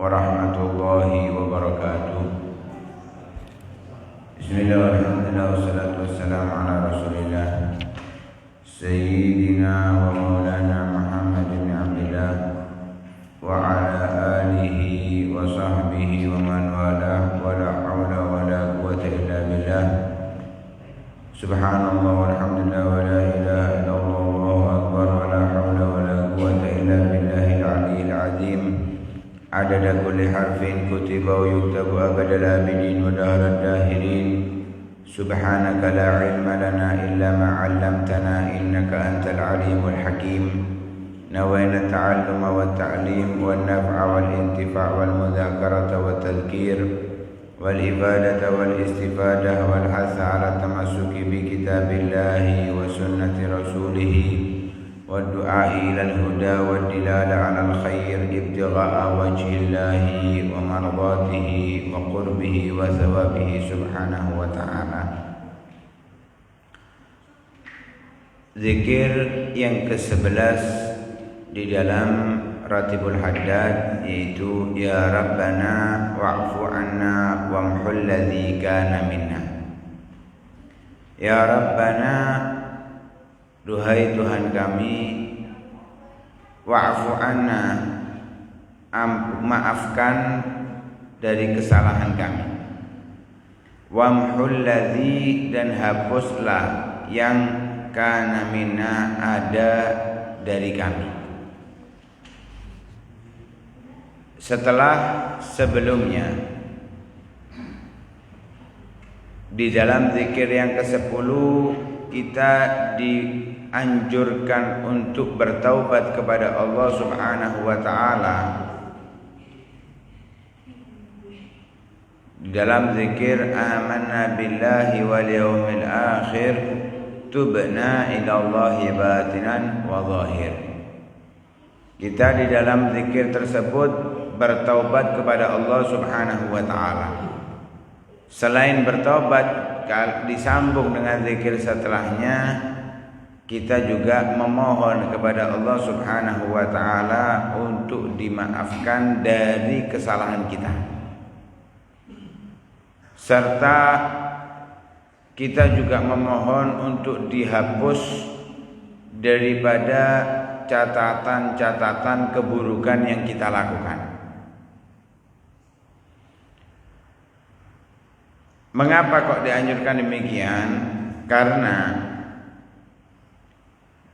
warahmatullahi wabarakatuh. Bismillahirrahmanirrahim. Wassalatu wassalamu ala Rasulillah Sayyidina wa maulana Muhammad bin Abdillah wa ala alihi wa sahbihi wa man walah wa la hawla wa la quwwata illa billah. Subhanallah walhamdulillah wa la ilaha illallah wallahu akbar wa la hawla wa la quwwata illa billahil aliyyil azim. Adada kulli harfin kutiba wa yuktabu abadal abidin wa daharal dahirin. Subhanaka la ilma lana illa ma 'allamtana innaka antal alimul hakim. Nawayna ta'alluma wa ta'lim wa naf'a wal intifa' wal mudzakarata wa tadhkir wal ibadata wal istifadah wal hatha 'ala tamassuki bi kitabillahi wa sunnati rasulih wad du'a'i ilal huda wad dilala 'alal khair ibtigha'a wajhillahi wa mardatihi wa qurbihi wa thawabihi subhanahu wa ta'ala. Zikir yang ke-11 di dalam Ratibul Haddad, yaitu Ya Rabbana wa'fu anna wamhul ladzi kana minna. Ya Rabbana, duhai Tuhan kami, wa'fu anna, maafkan dari kesalahan kami. Wamhul ladzi, dan hapuslah yang kana minna, ada dari kami. Setelah sebelumnya di dalam zikir yang ke-10 kita dianjurkan untuk bertaubat kepada Allah Subhanahu wa taala. Di dalam zikir amanna billahi wal yaumil akhir tubna ila Allahi batinan wa zahir. Kita di dalam zikir tersebut bertaubat kepada Allah Subhanahu wa taala. Selain bertaubat, disambung dengan zikir setelahnya, kita juga memohon kepada Allah Subhanahu wa taala untuk dimaafkan dari kesalahan kita. Serta kita juga memohon untuk dihapus daripada catatan-catatan keburukan yang kita lakukan. Mengapa kok dianjurkan demikian? Karena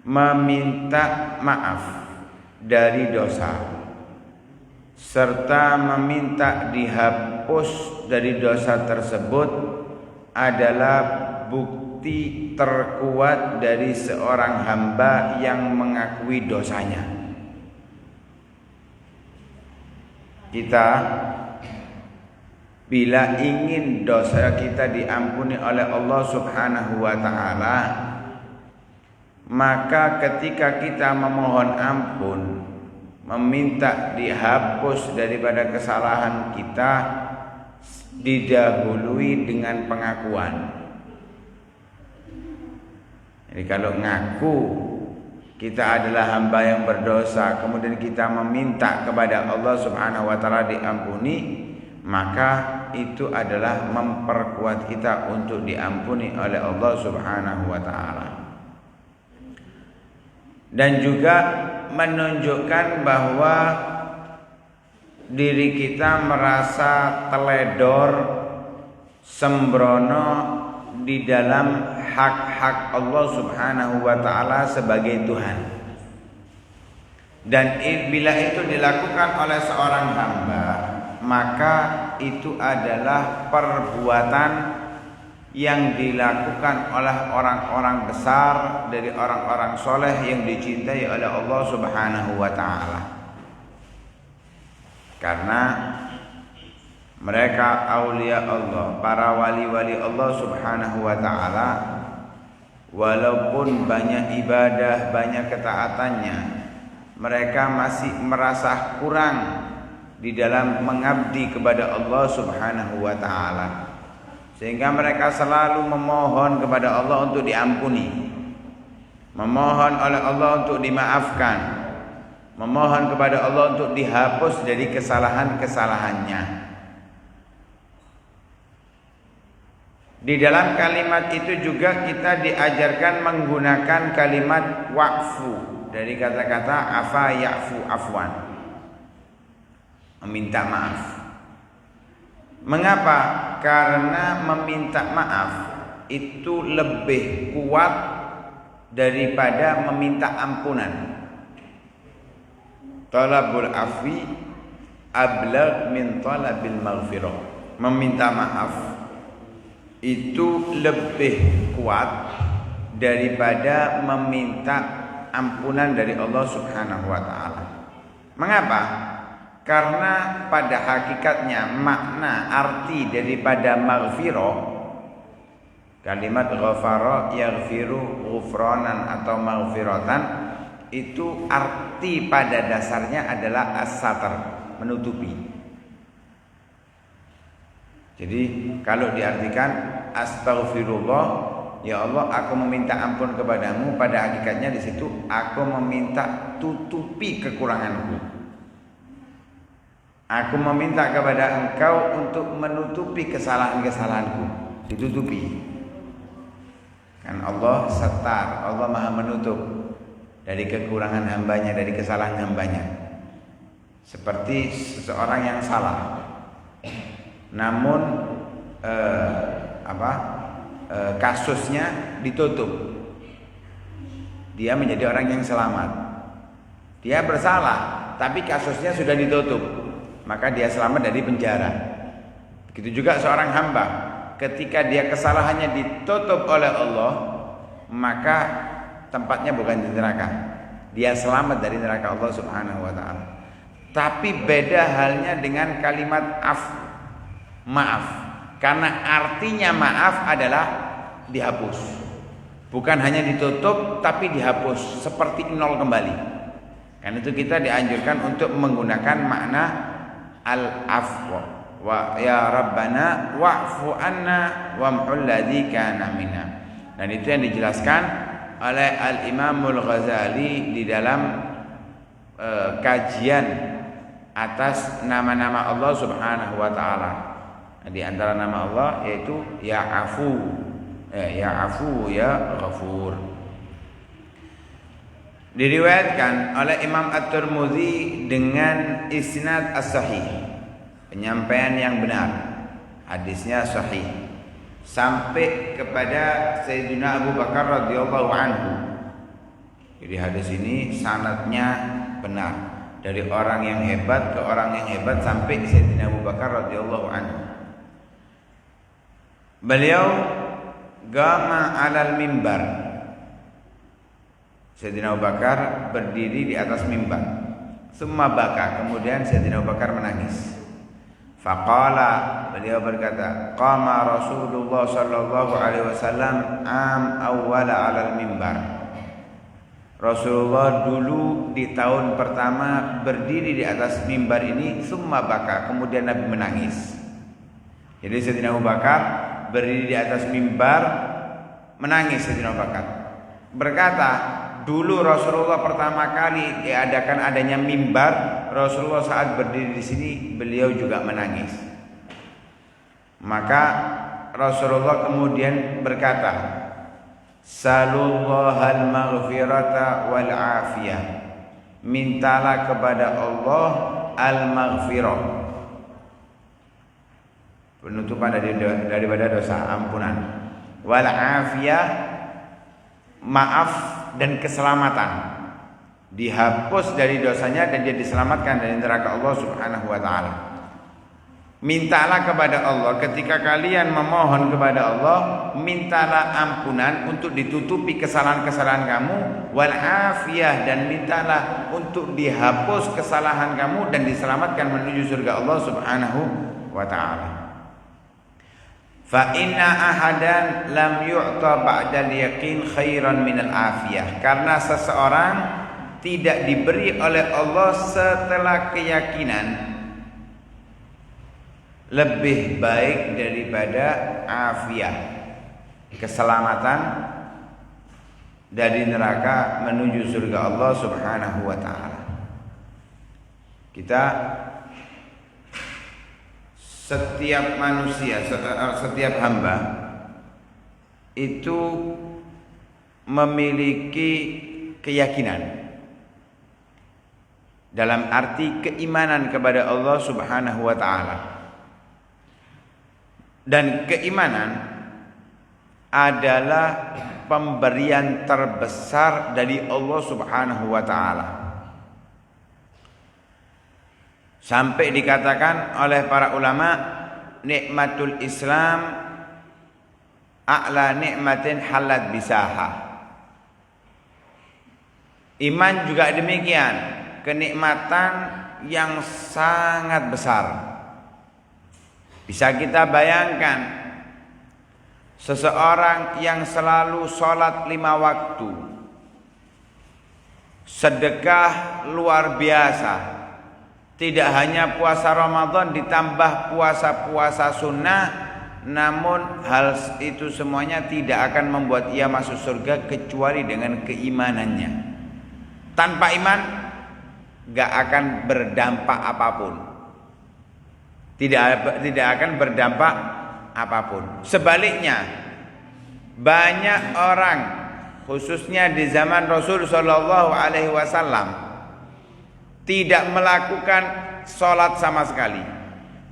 meminta maaf dari dosa serta meminta dihapus dari dosa tersebut adalah bukti terkuat dari seorang hamba yang mengakui dosanya. Kita bila ingin dosa kita diampuni oleh Allah Subhanahu wa taala, maka ketika kita memohon ampun, meminta dihapus daripada kesalahan kita, didahului dengan pengakuan. Jadi kalau ngaku kita adalah hamba yang berdosa, kemudian kita meminta kepada Allah Subhanahu wa taala diampuni, maka itu adalah memperkuat kita untuk diampuni oleh Allah Subhanahu wa taala. Dan juga menunjukkan bahwa diri kita merasa teledor, sembrono di dalam hak-hak Allah Subhanahu wa taala sebagai Tuhan. Dan bila itu dilakukan oleh seorang hamba, maka itu adalah perbuatan yang dilakukan oleh orang-orang besar dari orang-orang soleh yang dicintai oleh Allah Subhanahu wa taala. Karena mereka aulia Allah, para wali-wali Allah Subhanahu wa taala, walaupun banyak ibadah, banyak ketaatannya, mereka masih merasa kurang di dalam mengabdi kepada Allah Subhanahu wa taala. Sehingga mereka selalu memohon kepada Allah untuk diampuni, memohon oleh Allah untuk dimaafkan, memohon kepada Allah untuk dihapus dari kesalahan-kesalahannya. Di dalam kalimat itu juga kita diajarkan menggunakan kalimat wa'fu dari kata-kata afa ya'fu afwan, meminta maaf. Mengapa? Karena meminta maaf itu lebih kuat daripada meminta ampunan. Talabul afwi ablagh min talabil maghfirah. Meminta maaf itu lebih kuat daripada meminta ampunan dari Allah Subhanahu wa taala. Mengapa? Karena pada hakikatnya makna arti daripada maghfirah, kalimat ghafara yaghfiru ghufranan atau maghfiratan, itu arti pada dasarnya adalah as-satar, menutupi. Jadi kalau diartikan astaghfirullah, ya Allah aku meminta ampun kepadamu, pada hakikatnya di situ aku meminta tutupi kekuranganku. Aku meminta kepada engkau untuk menutupi kesalahan-kesalahanku, ditutupi. Kan Allah setar, Allah maha menutup dari kekurangan hambanya, dari kesalahan hambanya. Seperti seseorang yang salah, namun kasusnya ditutup, dia menjadi orang yang selamat. Dia bersalah, tapi kasusnya sudah ditutup, maka dia selamat dari penjara. Begitu juga seorang hamba, ketika dia kesalahannya ditutup oleh Allah, maka tempatnya bukan di neraka, dia selamat dari neraka Allah Subhanahu wa taala. Tapi beda halnya dengan kalimat maaf, karena artinya maaf adalah dihapus, bukan hanya ditutup tapi dihapus seperti nol kembali. Karena itu kita dianjurkan untuk menggunakan makna al-afwa, wa ya rabbana wa'fu anna wamhul ladzi kana minna. Dan itu yang dijelaskan oleh Al-Imamul Ghazali di dalam kajian atas nama-nama Allah Subhanahu wa taala. Di antara nama Allah yaitu ya afu, ya ghafur. Diriwayatkan oleh Imam At-Tirmidzi dengan isnad as-sahih, penyampaian yang benar, hadisnya sahih, sampai kepada Sayyidina Abu Bakar radhiyallahu anhu. Jadi hadis ini sanadnya benar, dari orang yang hebat ke orang yang hebat sampai Sayyidina Abu Bakar radhiyallahu anhu. Beliau gama alal mimbar. Sayyidina Abu Bakar berdiri di atas mimbar. Summa baka, kemudian Sayyidina Abu Bakar menangis. Faqala, beliau berkata, qama Rasulullah sallallahu alaihi wasallam am awwala alal mimbar. Rasulullah dulu di tahun pertama berdiri di atas mimbar ini. Summa baka, kemudian Nabi menangis. Jadi Sayyidina Abu Bakar berdiri di atas mimbar, menangis. Sayyidina Abu Bakar berkata, dulu Rasulullah pertama kali diadakan adanya mimbar, Rasulullah saat berdiri di sini beliau juga menangis. Maka Rasulullah kemudian berkata, salullahal maghfirata wal afiyah, mintalah kepada Allah al-maghfirah, penutupan daripada dosa, ampunan, wal afiyah, maaf dan keselamatan, dihapus dari dosanya dan dia diselamatkan dari neraka Allah Subhanahu wa taala. Mintalah kepada Allah, ketika kalian memohon kepada Allah, mintalah ampunan untuk ditutupi kesalahan-kesalahan kamu, wal afiyah, dan mintalah untuk dihapus kesalahan kamu dan diselamatkan menuju surga Allah Subhanahu wa taala. Fa inna ahadan lam yu'ta ba'dal yaqin khairan minal afiyah. Karena seseorang tidak diberi oleh Allah setelah keyakinan lebih baik daripada afiyah, keselamatan dari neraka menuju surga Allah Subhanahu wa taala. Kita setiap manusia, setiap hamba itu memiliki keyakinan dalam arti keimanan kepada Allah Subhanahu wa taala. Dan keimanan adalah pemberian terbesar dari Allah Subhanahu wa taala. Sampai dikatakan oleh para ulama, nikmatul Islam a'la nikmatin halat bisaha. Iman juga demikian, kenikmatan yang sangat besar. Bisa kita bayangkan seseorang yang selalu sholat 5 waktu, sedekah luar biasa, tidak hanya puasa Ramadan ditambah puasa-puasa sunnah, namun hal itu semuanya tidak akan membuat ia masuk surga kecuali dengan keimanannya. Tanpa iman gak akan berdampak apapun. Tidak akan berdampak apapun. Sebaliknya, banyak orang khususnya di zaman Rasul sallallahu alaihi wasallam tidak melakukan sholat sama sekali,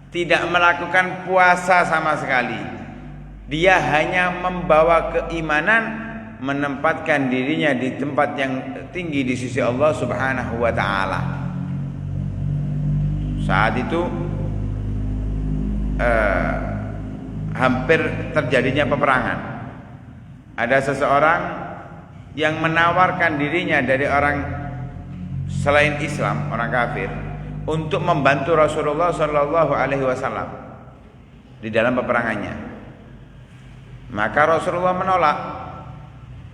tidak melakukan puasa sama sekali. Dia hanya membawa keimanan, menempatkan dirinya di tempat yang tinggi di sisi Allah Subhanahu wa taala. Saat itu hampir terjadinya peperangan. Ada seseorang yang menawarkan dirinya dari orang selain Islam, orang kafir, untuk membantu Rasulullah sallallahu alaihi wasallam di dalam peperangannya. Maka Rasulullah menolak.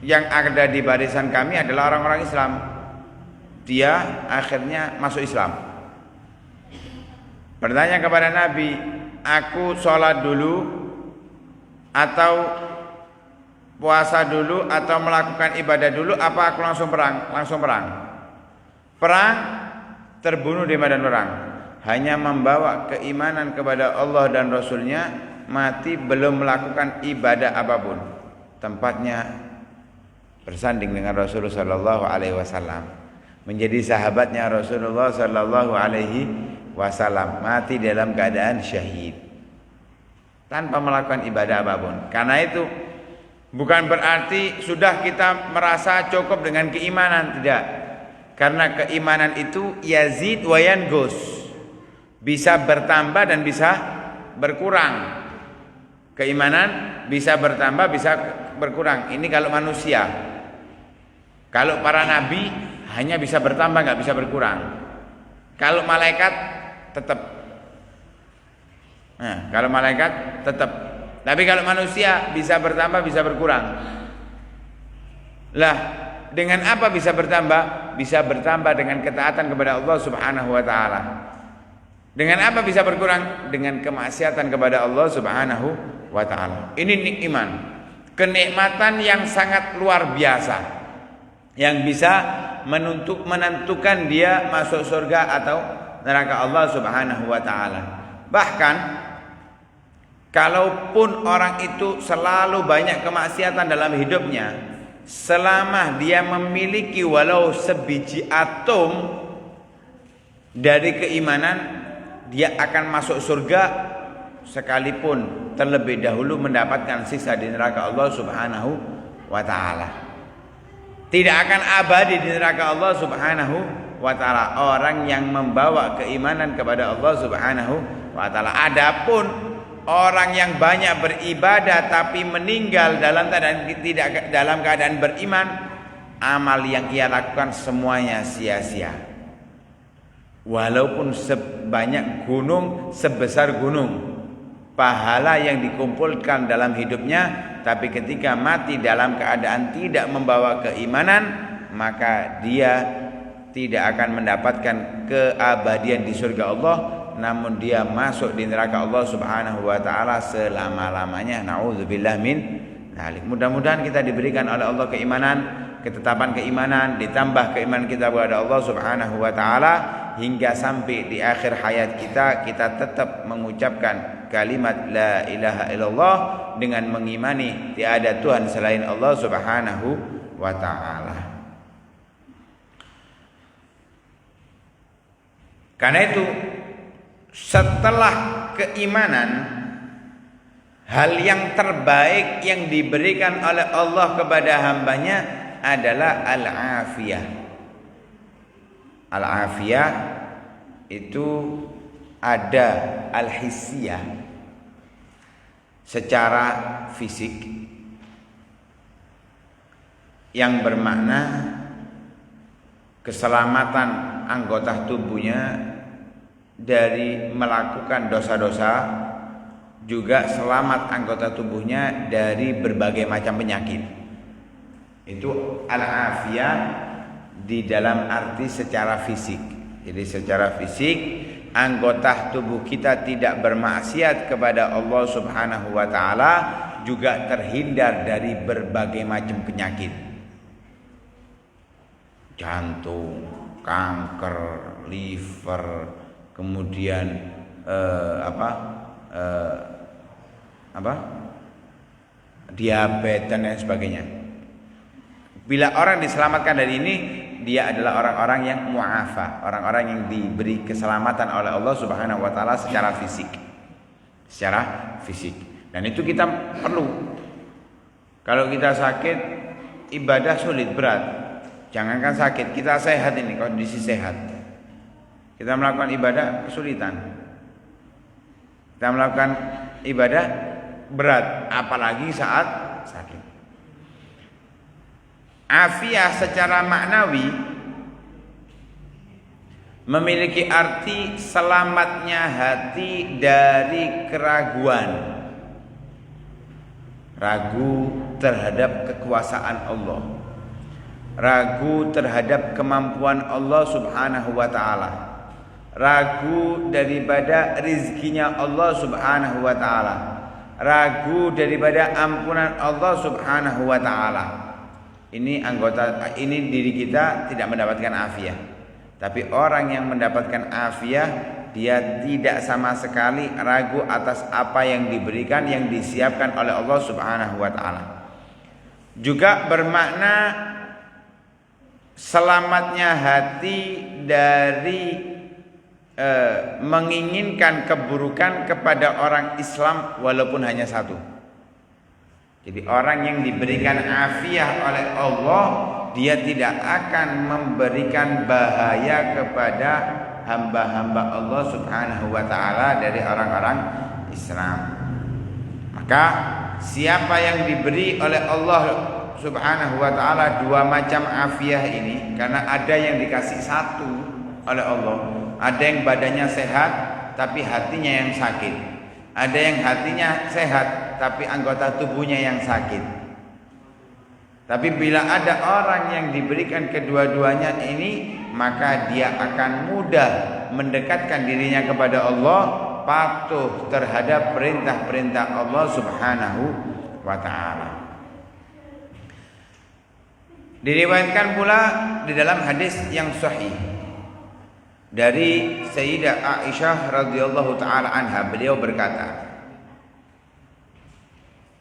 Yang ada di barisan kami adalah orang-orang Islam. Dia akhirnya masuk Islam. Bertanya kepada Nabi, aku sholat dulu atau puasa dulu atau melakukan ibadah dulu, apa aku langsung perang? Langsung perang. Perang, terbunuh di medan perang. Hanya membawa keimanan kepada Allah dan Rasulnya, mati belum melakukan ibadah apapun. Tempatnya bersanding dengan Rasulullah sallallahu alaihi wasallam, menjadi sahabatnya Rasulullah sallallahu alaihi wasallam, mati dalam keadaan syahid tanpa melakukan ibadah apapun. Karena itu bukan berarti sudah kita merasa cukup dengan keimanan, tidak. Karena keimanan itu yazid wa yanqus, bisa bertambah dan bisa berkurang. Keimanan bisa bertambah, bisa berkurang. Ini kalau manusia. Kalau para nabi hanya bisa bertambah, nggak bisa berkurang. Kalau malaikat tetap. Nah, kalau malaikat tetap. Tapi kalau manusia bisa bertambah, bisa berkurang. Lah, dengan apa bisa bertambah? Bisa bertambah dengan ketaatan kepada Allah Subhanahu wa taala. Dengan apa bisa berkurang? Dengan kemaksiatan kepada Allah Subhanahu wa taala. Ini iman. Kenikmatan yang sangat luar biasa, yang bisa menentukan dia masuk surga atau neraka Allah Subhanahu wa taala. Bahkan kalaupun orang itu selalu banyak kemaksiatan dalam hidupnya, selama dia memiliki walau sebiji atom dari keimanan, dia akan masuk surga sekalipun terlebih dahulu mendapatkan siksa di neraka Allah Subhanahu wa taala. Tidak akan abadi di neraka Allah Subhanahu wa taala orang yang membawa keimanan kepada Allah Subhanahu wa taala. Adapun orang yang banyak beribadah tapi meninggal dalam keadaan tidak dalam keadaan beriman, amal yang ia lakukan semuanya sia-sia. Walaupun sebanyak gunung, sebesar gunung, pahala yang dikumpulkan dalam hidupnya, tapi ketika mati dalam keadaan tidak membawa keimanan, maka dia tidak akan mendapatkan keabadian di surga Allah, namun dia masuk di neraka Allah Subhanahu wa taala selama-lamanya. Nauzubillah min dzalik. Mudah-mudahan kita diberikan oleh Allah keimanan ketetapan keimanan, ditambah keimanan kita kepada Allah Subhanahu wa taala, hingga sampai di akhir hayat kita tetap mengucapkan kalimat la ilaha illallah dengan mengimani tiada Tuhan selain Allah Subhanahu wa taala. Karena itu setelah keimanan, hal yang terbaik yang diberikan oleh Allah kepada hambanya adalah al-afiyah. Al-afiyah itu ada al-hissiyah secara fisik yang bermakna keselamatan anggota tubuhnya dari melakukan dosa-dosa, juga selamat anggota tubuhnya dari berbagai macam penyakit. Itu al-afiyah di dalam arti secara fisik. Jadi secara fisik anggota tubuh kita tidak bermaksiat kepada Allah Subhanahu wa taala, juga terhindar dari berbagai macam penyakit. Jantung, kanker, liver, kemudian diabetes dan lain sebagainya. Bila orang diselamatkan dari ini, dia adalah orang-orang yang mu'afa, orang-orang yang diberi keselamatan oleh Allah Subhanahu wa taala secara fisik. Secara fisik. Dan itu kita perlu. Kalau kita sakit, ibadah sulit, berat. Jangankan sakit, kita sehat ini, kondisi sehat. Kita melakukan ibadah kesulitan. Kita melakukan ibadah berat, apalagi saat sakit. Afiyah secara maknawi memiliki arti selamatnya hati dari keraguan, ragu terhadap kekuasaan Allah, ragu terhadap kemampuan Allah Subhanahu wa taala, ragu daripada rizkinya Allah Subhanahu wa taala, ragu daripada ampunan Allah Subhanahu wa taala. Ini diri kita tidak mendapatkan afiyah. Tapi orang yang mendapatkan afiyah, dia tidak sama sekali ragu atas apa yang diberikan, yang disiapkan oleh Allah Subhanahu wa taala. Juga bermakna selamatnya hati dari menginginkan keburukan kepada orang Islam walaupun hanya satu. Jadi orang yang diberikan afiyah oleh Allah, dia tidak akan memberikan bahaya kepada hamba-hamba Allah Subhanahu wa taala dari orang-orang Islam. Maka siapa yang diberi oleh Allah Subhanahu wa taala dua macam afiyah ini, karena ada yang dikasih satu oleh Allah, ada yang badannya sehat tapi hatinya yang sakit. Ada yang hatinya sehat tapi anggota tubuhnya yang sakit. Tapi bila ada orang yang diberikan kedua-duanya ini, maka dia akan mudah mendekatkan dirinya kepada Allah, patuh terhadap perintah-perintah Allah Subhanahu wa taala. Diriwayatkan pula di dalam hadis yang sahih dari Sayyidah Aisyah radhiyallahu taala anha, beliau berkata,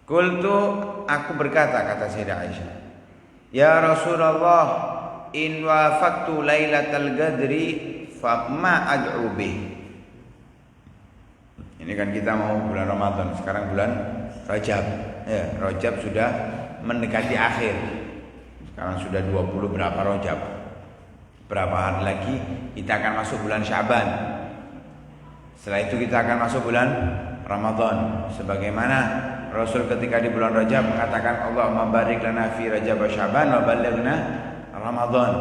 "Qultu, aku berkata," kata Sayyidah Aisyah, "Ya Rasulullah, in wafaqtu lailatal qadri fa ma ad'u bih." Ini kan kita mau bulan Ramadan, sekarang bulan Rajab. Ya, Rajab sudah mendekati akhir. Sekarang sudah 20 berapa Rajab. Berapa hari lagi kita akan masuk bulan Syaban. Setelah itu kita akan masuk bulan Ramadan. Sebagaimana Rasul ketika di bulan Rajab mengatakan, Allahumma barik lana fi Rajab wa Syaban wa balighna Ramadan.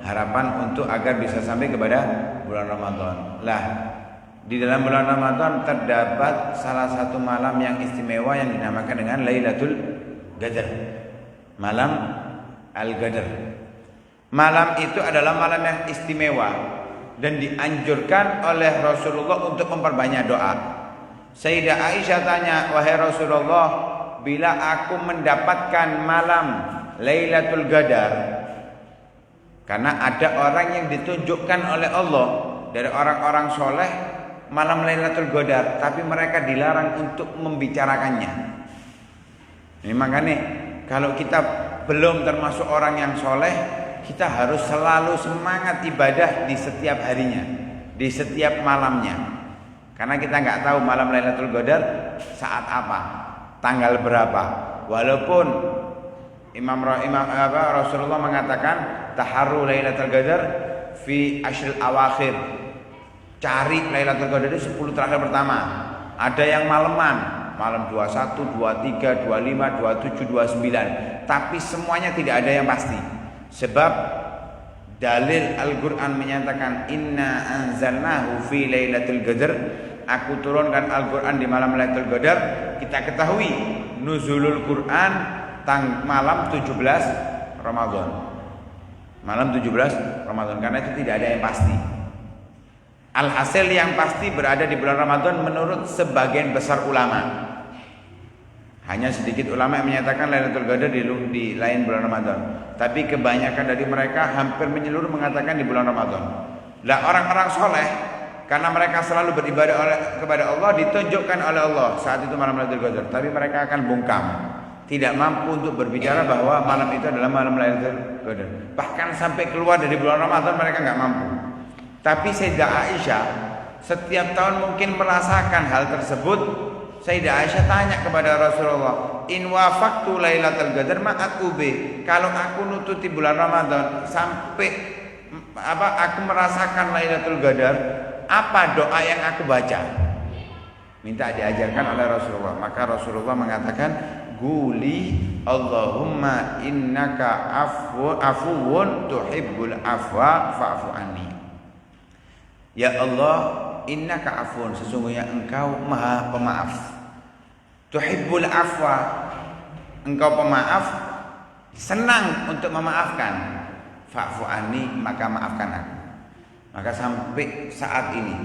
Harapan untuk agar bisa sampai kepada bulan Ramadan. Lah, di dalam bulan Ramadan terdapat salah satu malam yang istimewa yang dinamakan dengan Lailatul Qadar. Malam Al-Qadar. Malam itu adalah malam yang istimewa dan dianjurkan oleh Rasulullah untuk memperbanyak doa. Sayyidah Aisyah tanya, "Wahai Rasulullah, bila aku mendapatkan malam Lailatul Qadar karena ada orang yang ditunjukkan oleh Allah dari orang-orang soleh malam Lailatul Qadar, tapi mereka dilarang untuk membicarakannya. Ini makanya kalau kita belum termasuk orang yang soleh, kita harus selalu semangat ibadah di setiap harinya, di setiap malamnya. Karena kita nggak tahu malam Lailatul Qadar saat apa, tanggal berapa. Walaupun Rasulullah mengatakan taharru Lailatul Qadar fi ashril awakhir. Cari Lailatul Qadar itu 10 terakhir pertama. Ada yang maleman, malam 21, 23, 25, 27, 29. Tapi semuanya tidak ada yang pasti. Sebab dalil Al-Qur'an menyatakan inna anzalnahu fi Lailatul Qadar. Aku turunkan Al-Qur'an di malam Lailatul Qadar. Kita ketahui nuzulul Qur'an malam 17 Ramadan. Malam 17 Ramadan karena itu tidak ada yang pasti. Alhasil yang pasti berada di bulan Ramadan menurut sebagian besar ulama. Hanya sedikit ulama yang menyatakan Lailatul Qadar di lain bulan Ramadan. Tapi kebanyakan dari mereka hampir menyeluruh mengatakan di bulan Ramadan. Lah orang-orang soleh karena mereka selalu beribadah kepada Allah ditunjukkan oleh Allah saat itu malam Lailatul Qadar. Tapi mereka akan bungkam, tidak mampu untuk berbicara bahwa malam itu adalah malam Lailatul Qadar. Bahkan sampai keluar dari bulan Ramadan mereka nggak mampu. Tapi Sayyidah Aisyah setiap tahun mungkin merasakan hal tersebut. Sayyidah Aisyah tanya kepada Rasulullah, in wafaqtu Lailatul Qadar ma'atube. Kalau aku nututi bulan Ramadan sampai aku merasakan Lailatul Qadar, apa doa yang aku baca? Minta diajarkan oleh Rasulullah. Maka Rasulullah mengatakan, Guli Allahumma innaka afuwun tuhibbul afwa fa'fu anni. Ya Allah, innaka afuwun, sesungguhnya engkau maha pemaaf. Tuhibbul afwa, engkau pemaaf, senang untuk memaafkan. Fa'fu anni, maka maafkan aku. Maka sampai saat ini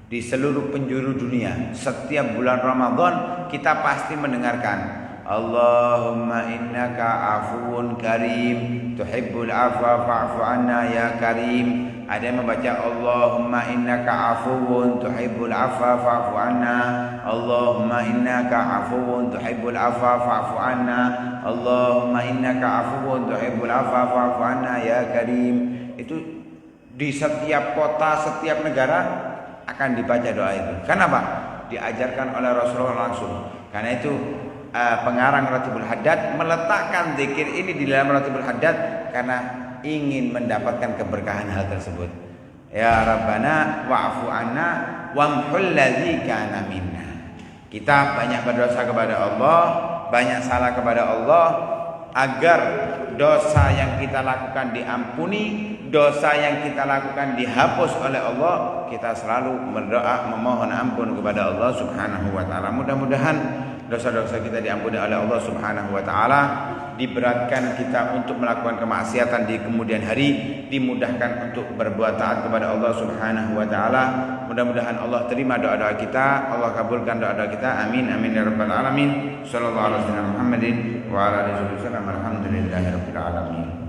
di seluruh penjuru dunia setiap bulan Ramadan kita pasti mendengarkan Allahumma innaka afuwun karim tuhibbul afwa fa'fu anna ya karim. Ada yang membaca Allahumma innaka afuwun tuhibbul afwa fa'fu anna. Allahumma innaka afuwun tuhibbul afwa fa'fu anna. Allahumma innaka afuwun tuhibbul afwa fa'fu anna ya karim. Itu di setiap kota, setiap negara akan dibaca doa itu. Kenapa? Diajarkan oleh Rasulullah langsung. Karena itu pengarang Ratibul Haddad meletakkan zikir ini di dalam Ratibul Haddad karena ingin mendapatkan keberkahan hal tersebut. Ya Rabbana wa'fu anna wamhul ladzi kana minna. Kita banyak berdosa kepada Allah, banyak salah kepada Allah agar dosa yang kita lakukan diampuni, dosa yang kita lakukan dihapus oleh Allah. Kita selalu berdoa memohon ampun kepada Allah Subhanahu wa taala. Mudah-mudahan dosa-dosa kita diampuni oleh Allah Subhanahu wa taala, diberatkan kita untuk melakukan kemaksiatan di kemudian hari, dimudahkan untuk berbuat taat kepada Allah Subhanahu wa taala. Mudah-mudahan Allah terima doa-doa kita, Allah kabulkan doa-doa kita. Amin amin ya rabbal alamin. Shallallahu alaihi wasallam Muhammadin wa ala alihi wasallam. Alhamdulillahirabbil alamin.